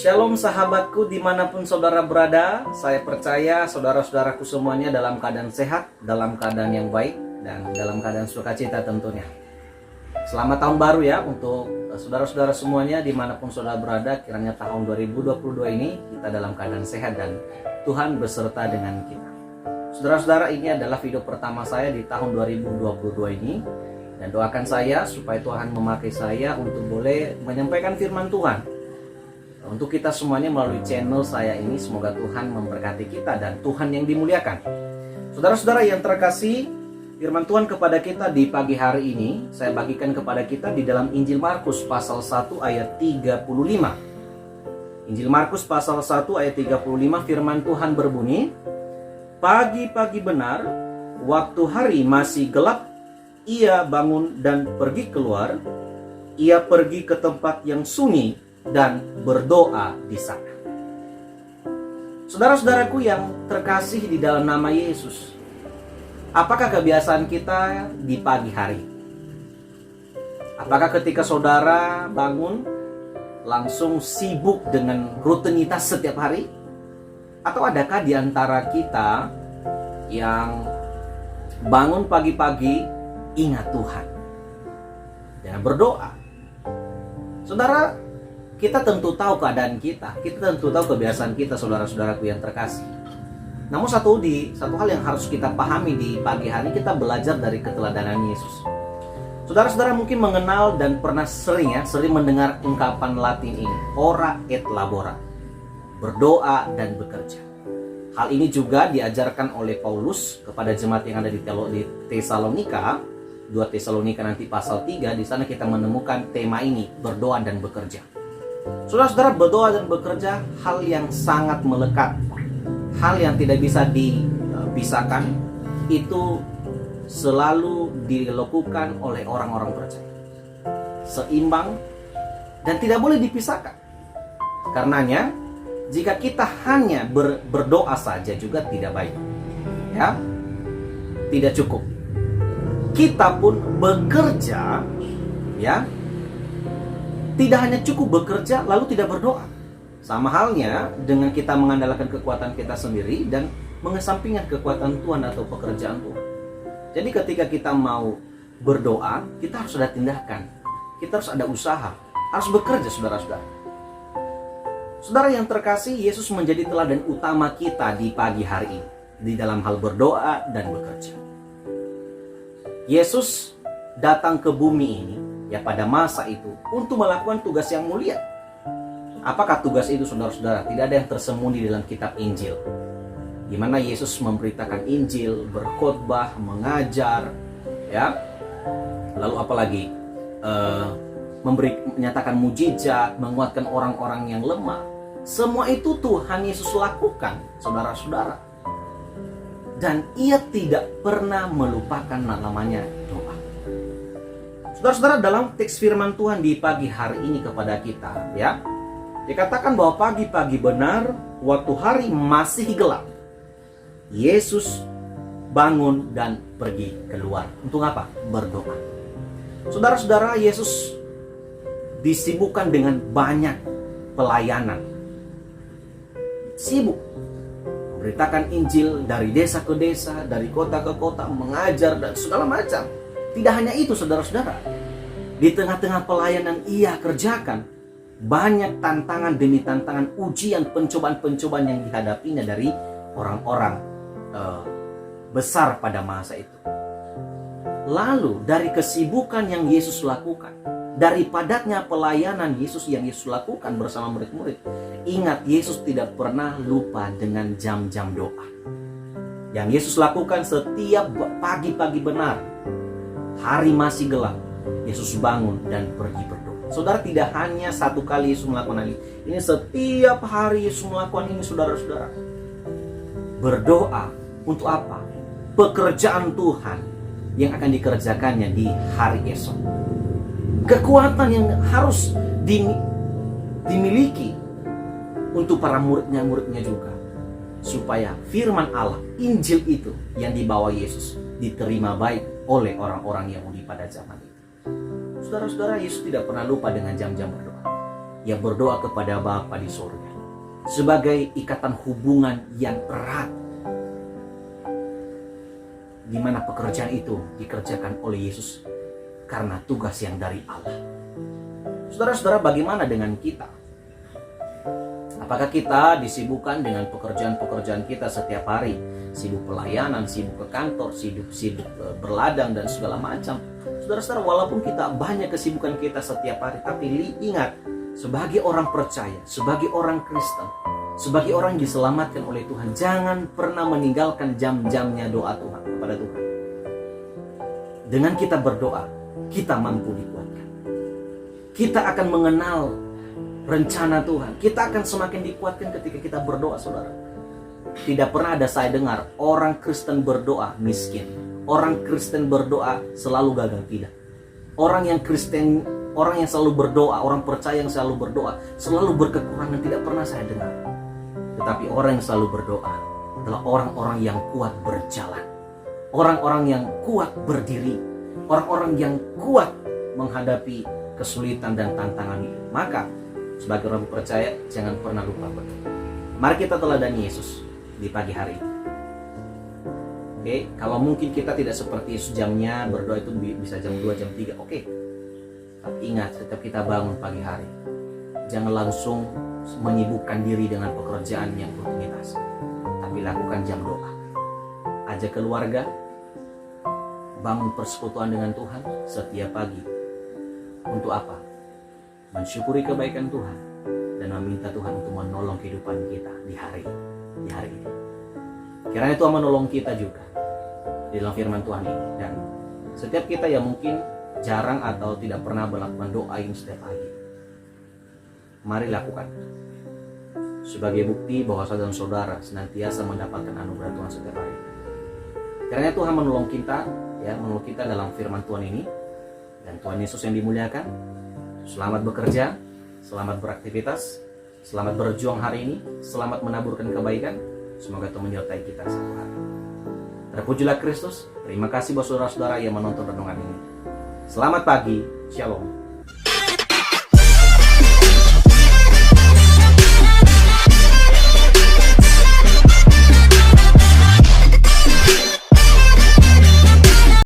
Shalom sahabatku dimanapun saudara berada. Saya percaya saudara-saudaraku semuanya dalam keadaan sehat, dalam keadaan yang baik, dan dalam keadaan sukacita tentunya. Selamat tahun baru ya untuk saudara-saudara semuanya dimanapun saudara berada. Kiranya tahun 2022 ini kita dalam keadaan sehat dan Tuhan beserta dengan kita. Saudara-saudara, ini adalah video pertama saya di tahun 2022 ini. Dan doakan saya supaya Tuhan memakai saya untuk boleh menyampaikan firman Tuhan untuk kita semuanya melalui channel saya ini. Semoga Tuhan memberkati kita dan Tuhan yang dimuliakan. Saudara-saudara yang terkasih, firman Tuhan kepada kita di pagi hari ini saya bagikan kepada kita di dalam Injil Markus pasal 1 ayat 35. Injil Markus pasal 1 ayat 35, firman Tuhan berbunyi, "Pagi-pagi benar, waktu hari masih gelap, ia bangun dan pergi keluar. Ia pergi ke tempat yang sunyi dan berdoa di sana." Saudara-saudaraku yang terkasih di dalam nama Yesus, apakah kebiasaan kita di pagi hari? Apakah ketika saudara bangun langsung sibuk dengan rutinitas setiap hari? Atau adakah di antara kita yang bangun pagi-pagi ingat Tuhan dan berdoa? Saudara, kita tentu tahu keadaan kita tentu tahu kebiasaan kita, saudara-saudaraku yang terkasih. Namun satu hal yang harus kita pahami di pagi hari, kita belajar dari keteladanan Yesus. Saudara-saudara mungkin mengenal dan pernah sering mendengar ungkapan Latin ini, ora et labora, berdoa dan bekerja. Hal ini juga diajarkan oleh Paulus kepada jemaat yang ada di Tesalonika, 2 Tesalonika nanti pasal 3, di sana kita menemukan tema ini, berdoa dan bekerja. Saudara-saudara, berdoa dan bekerja hal yang sangat melekat, hal yang tidak bisa dipisahkan. Itu selalu dilakukan oleh orang-orang percaya, seimbang dan tidak boleh dipisahkan. Karenanya jika kita hanya berdoa saja juga tidak baik, ya, tidak cukup. Kita pun bekerja, ya, tidak hanya cukup bekerja lalu tidak berdoa. Sama halnya dengan kita mengandalkan kekuatan kita sendiri dan mengesampingkan kekuatan Tuhan atau pekerjaan Tuhan. Jadi ketika kita mau berdoa, kita harus ada tindakan, kita harus ada usaha, harus bekerja, saudara-saudara. Saudara yang terkasih, Yesus menjadi teladan utama kita di pagi hari ini di dalam hal berdoa dan bekerja. Yesus datang ke bumi ini ya pada masa itu untuk melakukan tugas yang mulia. Apakah tugas itu, saudara-saudara? Tidak ada yang tersembunyi dalam kitab Injil, di mana Yesus memberitakan Injil, berkhotbah, mengajar, ya. Lalu apalagi menyatakan mujizat, menguatkan orang-orang yang lemah. Semua itu Tuhan Yesus lakukan, saudara-saudara. Dan ia tidak pernah melupakan namanya doa. Saudara-saudara, dalam teks firman Tuhan di pagi hari ini kepada kita, ya, dikatakan bahwa pagi-pagi benar, waktu hari masih gelap, Yesus bangun dan pergi keluar. Untuk apa? Berdoa. Saudara-saudara, Yesus disibukkan dengan banyak pelayanan. Sibuk memberitakan Injil dari desa ke desa, dari kota ke kota, mengajar dan segala macam. Tidak hanya itu, saudara-saudara. Di tengah-tengah pelayanan ia kerjakan, banyak tantangan demi tantangan, ujian, pencobaan-pencobaan yang dihadapinya dari orang-orang besar pada masa itu. Lalu dari kesibukan yang Yesus lakukan, dari padatnya pelayanan yang Yesus lakukan bersama murid-murid, ingat, Yesus tidak pernah lupa dengan jam-jam doa yang Yesus lakukan setiap pagi-pagi benar. Hari masih gelap, Yesus bangun dan pergi berdoa. Saudara, tidak hanya satu kali Yesus melakukan hal ini, setiap hari Yesus melakukan ini, saudara-saudara. Berdoa untuk apa? Pekerjaan Tuhan yang akan dikerjakannya di hari esok. Kekuatan yang harus dimiliki untuk para muridnya juga, supaya firman Allah, Injil itu yang dibawa Yesus diterima baik oleh orang-orang Yahudi pada zaman itu. Saudara-saudara, Yesus tidak pernah lupa dengan jam-jam berdoa. ya berdoa kepada Bapa di surga. Sebagai ikatan hubungan yang erat, di mana pekerjaan itu dikerjakan oleh Yesus karena tugas yang dari Allah. Saudara-saudara, bagaimana dengan kita? Apakah kita disibukkan dengan pekerjaan-pekerjaan kita setiap hari? Sibuk pelayanan, sibuk ke kantor, sibuk berladang dan segala macam. Saudara-saudara, walaupun kita banyak kesibukan kita setiap hari, tapi ingat, sebagai orang percaya, sebagai orang Kristen, sebagai orang yang diselamatkan oleh Tuhan, jangan pernah meninggalkan jam-jamnya doa Tuhan kepada Tuhan. Dengan kita berdoa, kita mampu dikuatkan. Kita akan mengenal rencana Tuhan. Kita akan semakin dikuatkan ketika kita berdoa, saudara. Tidak pernah ada saya dengar orang Kristen berdoa miskin. Orang Kristen berdoa selalu gagal, tidak. Orang yang selalu berdoa, orang percaya yang selalu berdoa, selalu berkekurangan, tidak pernah saya dengar. Tetapi orang yang selalu berdoa adalah orang-orang yang kuat berjalan. Orang-orang yang kuat berdiri. Orang-orang yang kuat menghadapi kesulitan dan tantangan ini. Maka sebagai orang percaya, jangan pernah lupa berdoa. Mari kita teladani Yesus di pagi hari ini. Oke, kalau mungkin kita tidak seperti Yesus, jamnya berdoa itu bisa jam 2, jam 3. Oke. Tapi ingat, setiap kita bangun pagi hari, jangan langsung menyibukkan diri dengan pekerjaan yang rutinitas. Tapi lakukan jam doa. Ajak keluarga, bangun persekutuan dengan Tuhan setiap pagi. Untuk apa? Mensyukuri kebaikan Tuhan dan meminta Tuhan untuk menolong kehidupan kita di hari ini. Kiranya Tuhan menolong kita juga di dalam firman Tuhan ini. Dan setiap kita yang mungkin jarang atau tidak pernah melakukan doa ini setiap pagi, mari lakukan sebagai bukti bahwa saudara dan saudara senantiasa mendapatkan anugerah Tuhan setiap hari. Kiranya Tuhan menolong kita dalam firman Tuhan ini. Dan Tuhan Yesus yang dimuliakan, selamat bekerja, selamat beraktivitas, selamat berjuang hari ini, selamat menaburkan kebaikan. Semoga Tuhan menyertai kita satu hari. Terpujilah Kristus. Terima kasih buat saudara-saudara yang menonton renungan ini. Selamat pagi, Shalom.